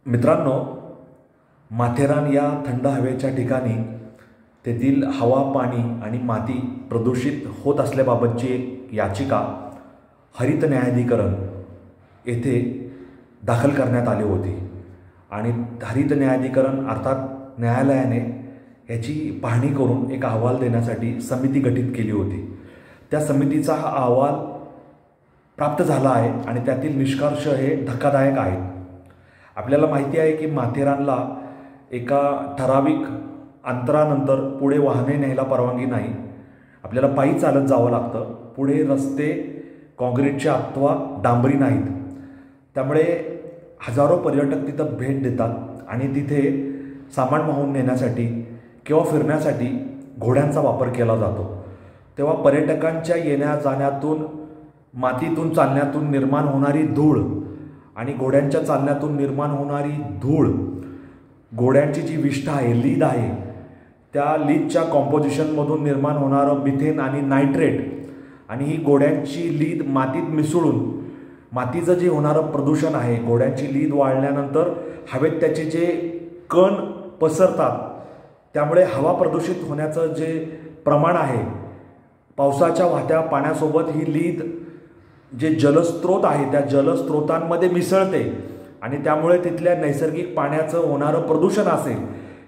मित्रांनो, माथेरान या थंड हवेच्या ठिकाणी तेथील हवा, पाणी आणि माती प्रदूषित होत असल्याबाबतची एक याचिका हरित न्यायाधिकरण येथे दाखल करण्यात आली होती आणि हरित न्यायाधिकरण अर्थात न्यायालयाने याची पाहणी करून एक अहवाल देण्यासाठी समिती गठीत केली होती। त्या समितीचा हा अहवाल प्राप्त झाला आहे आणि त्यातील निष्कर्ष हे धक्कादायक आहेत। आपल्याला माहिती आहे की माथेरानला एका ठराविक अंतरानंतर पुढे वाहने न्यायला परवानगी नाही। आपल्याला पायी चालत जावं लागतं। पुढे रस्ते काँक्रीटचे अथवा डांबरी नाहीत। त्यामुळे हजारो पर्यटक तिथं भेट देतात आणि तिथे सामान वाहून नेण्यासाठी किंवा फिरण्यासाठी घोड्यांचा वापर केला जातो। तेव्हा पर्यटकांच्या येण्या जाण्यातून, मातीतून चालण्यातून निर्माण होणारी धूळ आणि घोड्यांच्या चालण्यातून निर्माण होणारी धूळ, घोड्यांची जी विष्ठा आहे, लीद आहे, त्या लीदच्या कॉम्पोजिशनमधून निर्माण होणारं मिथेन आणि नायट्रेट आणि ही घोड्यांची लीद मातीत मिसळून मातीचं जे होणारं प्रदूषण आहे, घोड्यांची लीद वाळल्यानंतर हवेत त्याचे जे कण पसरतात, त्यामुळे हवा प्रदूषित होण्याचं जे प्रमाण आहे, पावसाच्या वाहत्या पाण्यासोबत ही लीद जे जलस्रोत आहे त्या जलस्रोतांमध्ये मिसळते आणि त्यामुळे तिथल्या नैसर्गिक पाण्याचं होणारं प्रदूषण असेल,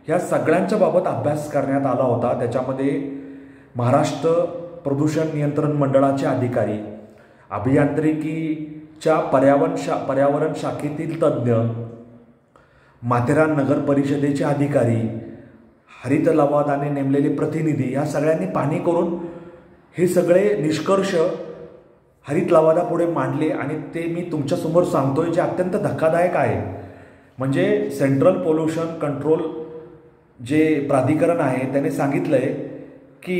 ह्या सगळ्यांच्या बाबत अभ्यास करण्यात आला होता। त्याच्यामध्ये महाराष्ट्र प्रदूषण नियंत्रण मंडळाचे अधिकारी, अभियांत्रिकीच्या पर्यावरण शाखेतील तज्ज्ञ, माथेरान नगर परिषदेचे अधिकारी, हरित लवादाने नेमलेले प्रतिनिधी, या सगळ्यांनी पाहणी करून हे सगळे निष्कर्ष हरित लवादापुढे मांडले आणि ते मी तुमच्यासमोर सांगतोय, जे अत्यंत धक्कादायक आहे। म्हणजे सेंट्रल पोल्युशन कंट्रोल जे प्राधिकरण आहे त्याने सांगितलं आहे की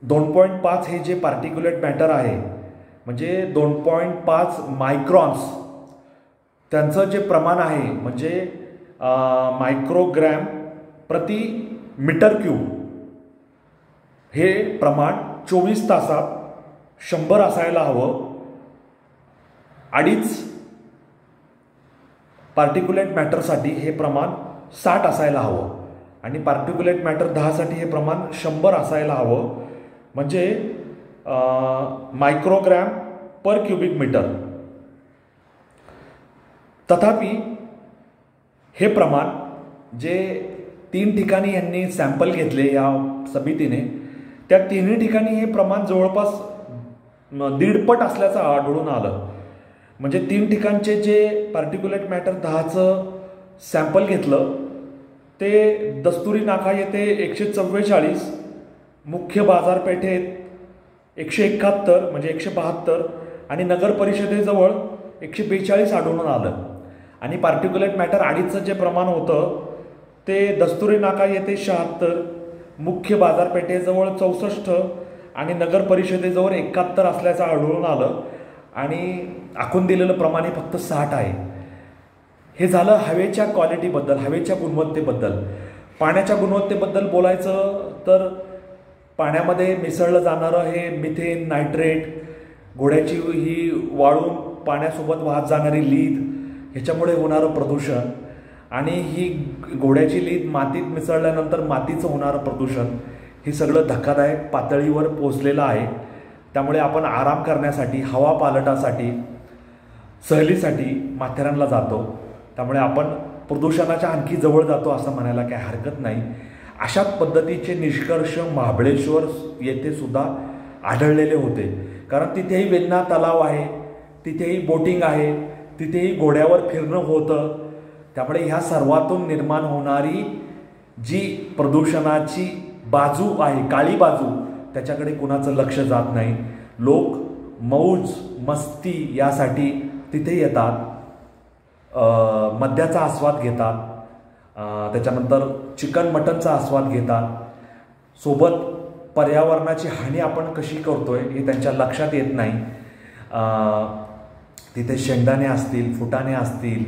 2.5 हे जे पार्टिक्युलेट मॅटर आहे, म्हणजे 2.5 मायक्रॉन्स त्यांचं जे प्रमाण आहे, म्हणजे मायक्रोग्रॅम प्रति मीटर क्यूब, हे प्रमाण 24 तासात 100 असायला हवं। 2.5 पार्टिक्युलेट मॅटरसाठी हे प्रमाण 60 असायला हवं आणि पार्टिक्युलेट मॅटर 10 साठी हे प्रमाण 100 असायला हवं, म्हणजे मायक्रोग्रॅम पर क्युबिक मीटर। तथापि हे प्रमाण जे 3 ठिकाणी यांनी सॅम्पल घेतले या समितीने, त्या तिन्ही ठिकाणी हे प्रमाण जवळपास 1.5 पट असल्याचं आढळून आलं। म्हणजे 3 ठिकाणचे जे पार्टिक्युलेट मॅटर 10चं सॅम्पल घेतलं ते दस्तुरी नाका येथे 144, मुख्य बाजारपेठेत 171 म्हणजे 172 आणि नगर परिषदेजवळ 142 आढळून आलं। आणि पार्टिक्युलेट मॅटर 2.5चं जे प्रमाण होतं ते दस्तुरी नाका येथे 76, मुख्य बाजारपेठेजवळ 64 आणि नगर परिषदेजवळ 71 असल्याचं आढळून आलं आणि आखून दिलेलं प्रमाण हे फक्त 60 आहे। हे झालं हवेच्या क्वालिटीबद्दल, हवेच्या गुणवत्तेबद्दल। पाण्याच्या गुणवत्तेबद्दल बोलायचं तर पाण्यामध्ये मिसळलं जाणारं हे मिथेन, नायट्रेट, घोड्याची ही वाळून पाण्यासोबत वाहत जाणारी लीद, ह्याच्यामुळे होणारं प्रदूषण आणि ही घोड्याची लीद मातीत मिसळल्यानंतर मातीचं होणारं प्रदूषण, हे सगळं धक्कादायक पातळीवर पोहोचलेलं आहे। त्यामुळे आपण आराम करण्यासाठी, हवा पालटासाठी, सहलीसाठी माथेरानला जातो। त्यामुळे आपण प्रदूषणाच्या आणखी जवळ जातो असं म्हणायला काही हरकत नाही। अशाच पद्धतीचे निष्कर्ष महाबळेश्वर येथे सुद्धा आढळलेले होते, कारण तिथेही वेण्णा तलाव आहे, तिथेही बोटिंग आहे, तिथेही घोड्यावर फिरणं होतं। त्यामुळे ह्या सर्वातून निर्माण होणारी जी प्रदूषणाची बाजू आहे, काळी बाजू, त्याच्याकडे कुणाचं लक्ष जात नाही। लोक मौज मस्ती यासाठी तिथे येतात, मद्याचा आस्वाद घेतात, त्याच्यानंतर चिकन मटनचा आस्वाद घेतात, सोबत पर्यावरणाची हानी आपण कशी करतोय हे त्यांच्या लक्षात येत नाही। तिथे शेंगदाणे असतील, फुटाणे असतील,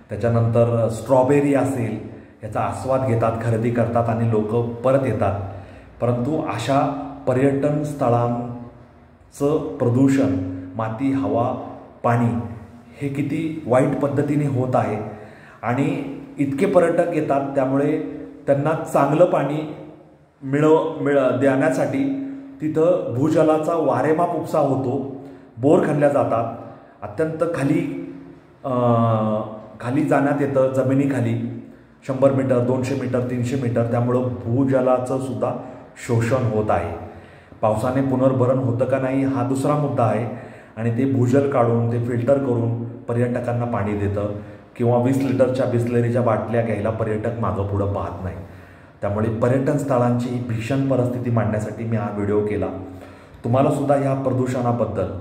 त्याच्यानंतर स्ट्रॉबेरी असेल, याचा आस्वाद घेतात, खरेदी करतात आणि लोक परत येतात। परंतु अशा पर्यटन स्थळांचं प्रदूषण, माती, हवा, पाणी हे किती वाईट पद्धतीने होत आहे आणि इतके पर्यटक येतात त्यामुळे त्यांना चांगलं पाणी देण्यासाठी तिथं भूजलाचा वारेमाप उपसा होतो. बोर खणल्या जातात. अत्यंत खाली जाण्यात येतं, जमिनीखाली 100 मीटर, 200 मीटर, 300 मीटर. त्यामुळं भूजलाचं सुद्धा शोषण होत आहे. पावसाने पुनर्भरण होतं का नाही हा दुसरा मुद्दा आहे. आणि ते भूजल काढून ते फिल्टर करून पर्यटकांना पाणी देतं किंवा 20 लिटरच्या बिस्लरीच्या बाटल्या घ्यायला पर्यटक मागं पुढं पाहत नाही. त्यामुळे पर्यटन स्थळांची ही भीषण परिस्थिती मांडण्यासाठी मी हा व्हिडिओ केला. तुम्हालासुद्धा ह्या प्रदूषणाबद्दल,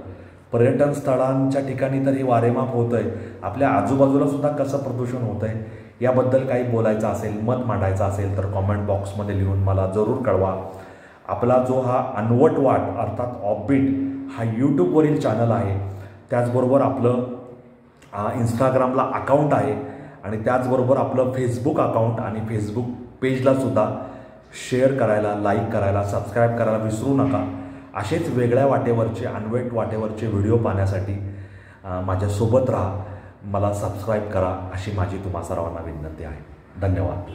पर्यटन स्थळांच्या ठिकाणी तर हे वारेमाप होतं आहे, आपल्या आजूबाजूलासुद्धा कसं प्रदूषण होतं आहे याबद्दल काही बोलायचं असेल, मत मांडायचं असेल तर कॉमेंट बॉक्समध्ये लिहून मला जरूर कळवा. आपला जो हा अनवट वाट अर्थात ऑफबीट हा यूट्यूबवरील चॅनल आहे. त्याचबरोबर आपलं इंस्टाग्रामला अकाउंट आहे आणि त्याचबरोबर आपलं फेसबुक अकाउंट आणि फेसबुक पेजलासुद्धा शेअर करायला, लाईक करायला, सबस्क्राईब करायला विसरू नका. असेच वेगळ्या वाटेवरचे, अनवट वाटेवरचे व्हिडिओ पाहण्यासाठी माझ्यासोबत राहा, मला सबस्क्राईब करा अशी माझी तुम्हा सर्वांना विनंती आहे. धन्यवाद.